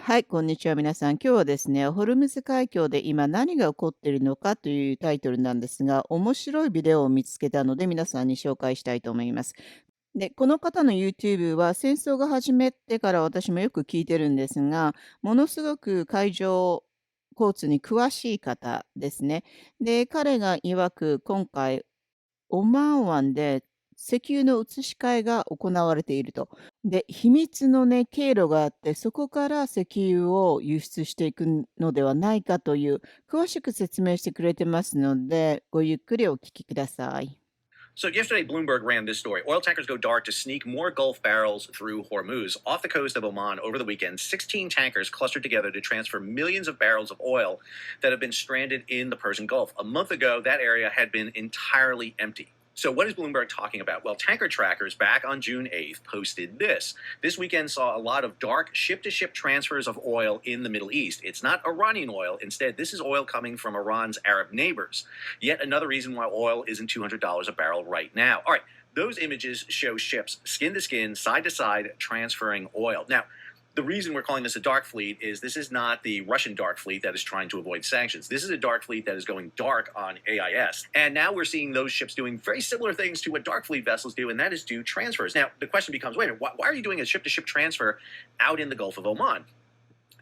はい、こんにちは、皆さん。今日はですね、ホルムズ海峡で今何が起こっているのかというタイトルなんですが、面白いビデオを見つけたので皆さんに紹介したいと思います。で、この方の YouTube は戦争が始めてから私もよく聞いてるんですが、ものすごく海上交通に詳しい方ですね。で、彼が曰く今回オマーン湾で石油の移し替えが行われていると。で、秘密のね、経路があって、そこから石油を輸出していくのではないかという、詳しく説明してくれてますので、ごゆっくりお聞きください。So yesterday, Bloomberg ran this story. Oil tankers go dark to sneak more Gulf barrels through Hormuz. Off the coast of Oman over the weekend, 16 tankers clustered together to transfer millions of barrels of oil that have been stranded in the Persian Gulf. A month ago, that area had been entirely empty. So what is Bloomberg talking about? Well, Tanker Trackers back on June 8th posted this. This weekend saw a lot of dark ship-to-ship transfers of oil in the Middle East. It's not Iranian oil. Instead, this is oil coming from Iran's Arab neighbors. Yet another reason why oil isn't $200 a barrel right now. All right, those images show ships skin to skin, side to side, transferring oil. Now, the reason we're calling this a dark fleet is this is not the Russian dark fleet that is trying to avoid sanctions. This is a dark fleet that is going dark on AIS. And now we're seeing those ships doing very similar things to what dark fleet vessels do, and that is do transfers. Now, the question becomes, wait a minute, why are you doing a ship-to-ship transfer out in the Gulf of Oman?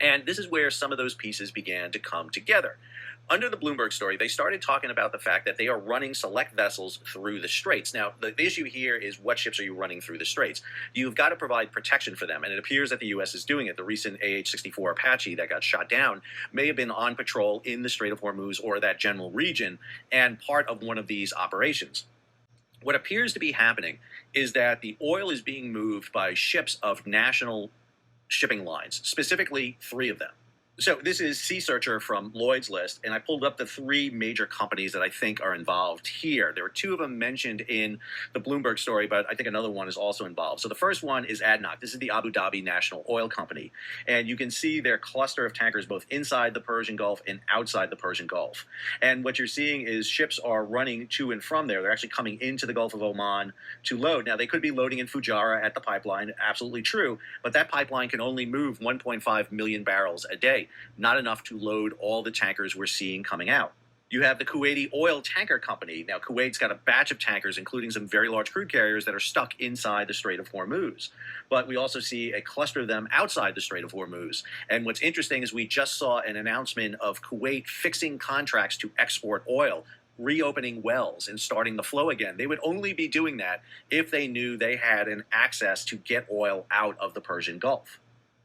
And this is where some of those pieces began to come together. Under the Bloomberg story, they started talking about the fact that they are running select vessels through the straits. Now, the issue here is what ships are you running through the straits? You've got to provide protection for them, and it appears that the U.S. is doing it. The recent AH-64 Apache that got shot down may have been on patrol in the Strait of Hormuz or that general region and part of one of these operations. What appears to be happening is that the oil is being moved by ships of national shipping lines, specifically 3 of them. So this is Sea Searcher from Lloyd's List, and I pulled up the 3 major companies that I think are involved here. There were 2 of them mentioned in the Bloomberg story, but I think another one is also involved. So the first one is ADNOC. This is the Abu Dhabi National Oil Company, and you can see their cluster of tankers both inside the Persian Gulf and outside the Persian Gulf. And what you're seeing is ships are running to and from there. They're actually coming into the Gulf of Oman to load. Now, they could be loading in Fujairah at the pipeline, absolutely true, but that pipeline can only move 1.5 million barrels a day. Not enough to load all the tankers we're seeing coming out. You have the Kuwaiti Oil Tanker Company. Now, Kuwait's got a batch of tankers, including some very large crude carriers that are stuck inside the Strait of Hormuz. But we also see a cluster of them outside the Strait of Hormuz. And what's interesting is we just saw an announcement of Kuwait fixing contracts to export oil, reopening wells and starting the flow again. They would only be doing that if they knew they had an access to get oil out of the Persian Gulf.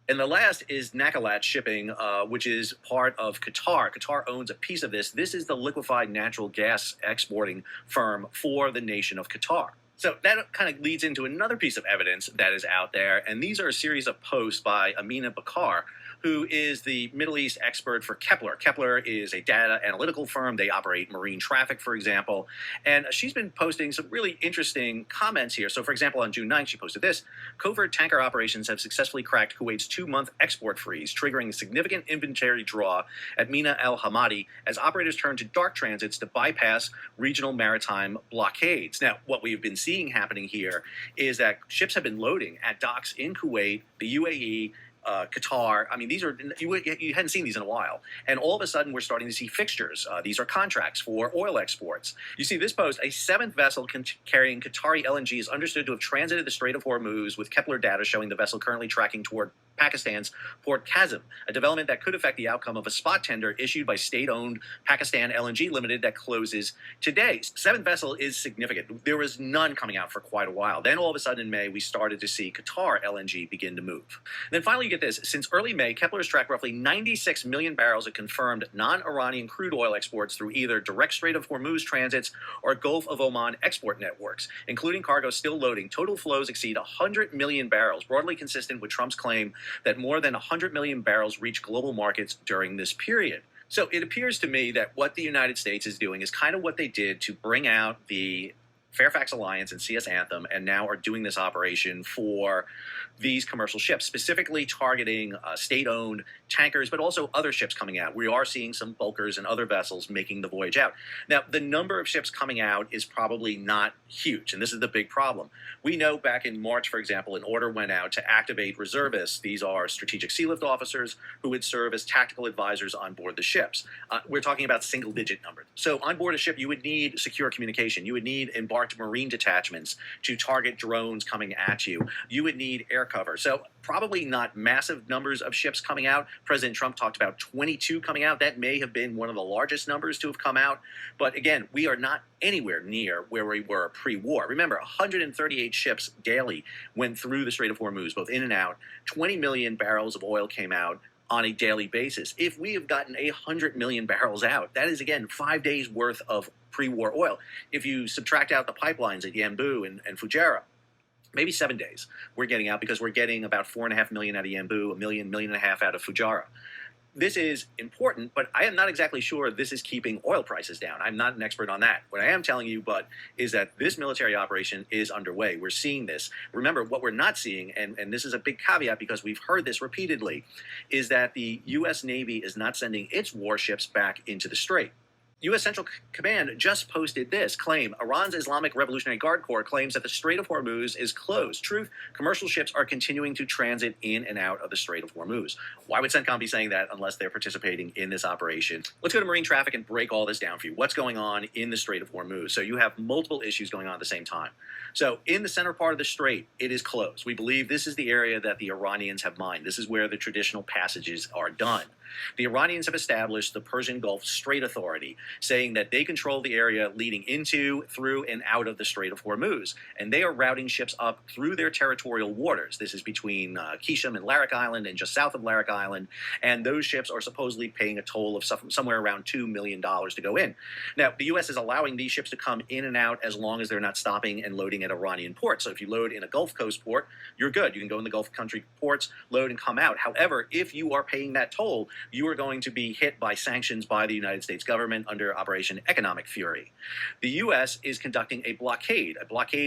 And the last is Nakilat Shipping, which is part of Qatar. Qatar owns a piece of this. This is the liquefied natural gas exporting firm for the nation of Qatar. So that kind of leads into another piece of evidence that is out there. And these are a series of posts by Amina Bakar, who is the Middle East expert for Kepler. Kepler is a data analytical firm. They operate marine traffic, for example. And she's been posting some really interesting comments here. So, for example, on June 9th, she posted this. Covert tanker operations have successfully cracked Kuwait's 2-month export freeze, triggering a significant inventory draw at Mina Al Hamadi as operators turn to dark transits to bypass regional maritime blockades. Now, what we've been seeing happening here is that ships have been loading at docks in Kuwait, the UAE, Qatar. I mean, these are, you hadn't seen these in a while. And all of a sudden, we're starting to see fixtures. These are contracts for oil exports. You see this post, a 7th vessel carrying Qatari LNG is understood to have transited the Strait of Hormuz with Kepler data showing the vessel currently tracking toward Pakistan's Port Kazim, a development that could affect the outcome of a spot tender issued by state-owned Pakistan LNG Limited that closes today. 7th vessel is significant. There was none coming out for quite a while. Then all of a sudden in May, we started to see Qatar LNG begin to move. And then finally, you get this. Since early May, Kepler has tracked roughly 96 million barrels of confirmed non-Iranian crude oil exports through either direct Strait of Hormuz transits or Gulf of Oman export networks, including cargo still loading. Total flows exceed 100 million barrels, broadly consistent with Trump's claim that more than 100 million barrels reach global markets during this period. So it appears to me that what the United States is doing is kind of what they did to bring out the Fairfax Alliance and CS Anthem, and now are doing this operation for these commercial ships, specifically targeting state-owned tankers, but also other ships coming out. We are seeing some bulkers and other vessels making the voyage out. Now, the number of ships coming out is probably not huge, and this is the big problem. We know back in March, for example, an order went out to activate reservists. These are strategic sea lift officers who would serve as tactical advisors on board the ships. We're talking about single-digit numbers. So on board a ship, you would need secure communication. You would need embarked marine detachments to target drones coming at you. You would need air cover. So probably not massive numbers of ships coming out. President Trump talked about 22 coming out. That may have been one of the largest numbers to have come out. But again, we are not anywhere near where we were pre-war. Remember, 138 ships daily went through the Strait of Hormuz, both in and out. 20 million barrels of oil came out on a daily basis. If we have gotten 100 million barrels out, that is, again, 5 days worth of pre-war oil. If you subtract out the pipelines at Yanbu and Fujairah, maybe 7 days we're getting out, because we're getting about 4.5 million out of Yanbu, a million and a half out of Fujairah. This is important, but I am not exactly sure this is keeping oil prices down. I'm not an expert on that. What I am telling you, but, is that this military operation is underway. We're seeing this. Remember, what we're not seeing, and this is a big caveat because we've heard this repeatedly, is that the U.S. Navy is not sending its warships back into the Strait. U.S. Central Command just posted this claim. Iran's Islamic Revolutionary Guard Corps claims that the Strait of Hormuz is closed. Truth, commercial ships are continuing to transit in and out of the Strait of Hormuz. Why would CENTCOM be saying that unless they're participating in this operation? Let's go to marine traffic and break all this down for you. What's going on in the Strait of Hormuz? So you have multiple issues going on at the same time. So in the center part of the strait, it is closed. We believe this is the area that the Iranians have mined. This is where the traditional passages are done. The Iranians have established the Persian Gulf Strait Authority, saying that they control the area leading into, through, and out of the Strait of Hormuz. And they are routing ships up through their territorial waters. This is between Qisham and Larak Island and just south of Larak Island. And those ships are supposedly paying a toll of somewhere around $2 million to go in. Now, the U.S. is allowing these ships to come in and out as long as they're not stopping and loading at Iranian ports. So if you load in a Gulf Coast port, you're good. You can go in the Gulf country ports, load, and come out. However, if you are paying that toll, you are going to be hit by sanctions by the United States government under Operation Economic Fury. The U.S. is conducting a blockade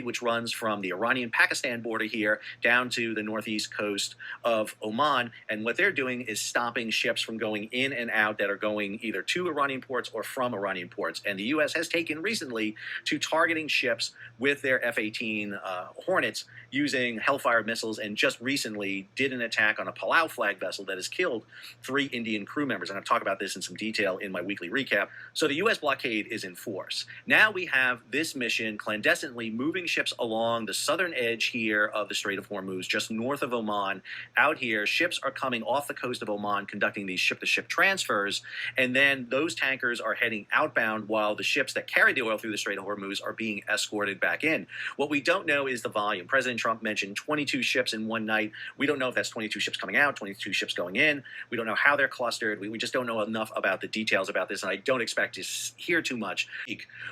which runs from the Iranian-Pakistan border here down to the northeast coast of Oman. And what they're doing is stopping ships from going in and out that are going either to Iranian ports or from Iranian ports. And the U.S. has taken recently to targeting ships with their F-18 Hornets using Hellfire missiles, and just recently did an attack on a Palau flag vessel that has killed 3 Indian crew members. I'm going to talk about this in some detail in my weekly recap. So the U.S. blockade is in force. Now we have this mission clandestinely moving ships along the southern edge here of the Strait of Hormuz, just north of Oman. Out here, ships are coming off the coast of Oman, conducting these ship-to-ship transfers, and then those tankers are heading outbound while the ships that carry the oil through the Strait of Hormuz are being escorted back in. What we don't know is the volume. President Trump mentioned 22 ships in one night. We don't know if that's 22 ships coming out, 22 ships going in. We don't know how they're clustered. We just don't know enough about the details about this, and I don't expect to hear too much.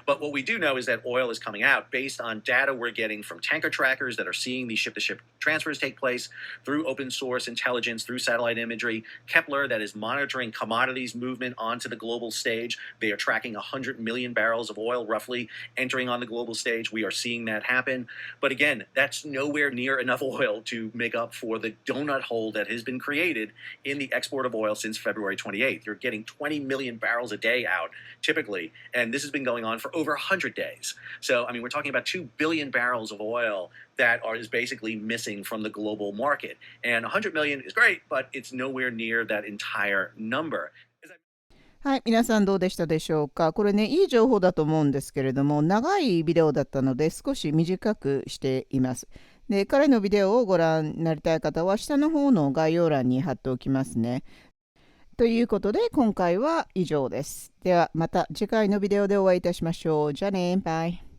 But what we do know is that oil is coming out based on data we're getting from tanker trackers that are seeing these ship-to-ship transfers take place, through open source intelligence, through satellite imagery, Kepler that is monitoring commodities movement onto the global stage. They are tracking 100 million barrels of oil roughly entering on the global stage. We are seeing that happen. But again, that's nowhere near enough oil to make up for the donut hole that has been created in the export of oil since February 28th. You're getting 20 million barrels a day out, typically, and this has been going on for over 100 days. So, I mean, we're talking about 2 billion barrels of oil that is basically missing from the global market. And 100 million is great, but it's nowhere near that entire number. はい、皆さんどうでしたでしょうか。これね、いい情報だと思うんですけれども、長いビデオだったので少し短くしています。で、彼のビデオをご覧になりたい方は下の方の概要欄に貼っておきますね。ということで今回は以上です。ではまた次回のビデオでお会いいたしましょう。じゃあね、バイ。